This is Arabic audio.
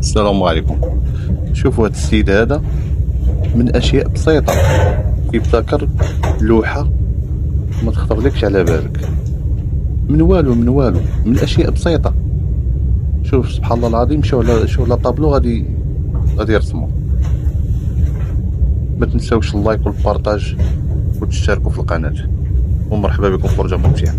السلام عليكم. شوفوا هذا السيد هذا من اشياء بسيطه كيبتكر لوحه ما تخطرلكش على بالك، من والو من اشياء بسيطه. شوف سبحان الله العظيم، شو على طابلو غادي يرسموا. ما تنساوش اللايك والبارطاج وتشتركوا في القناه، ومرحبا بكم في فرجه ممتعه.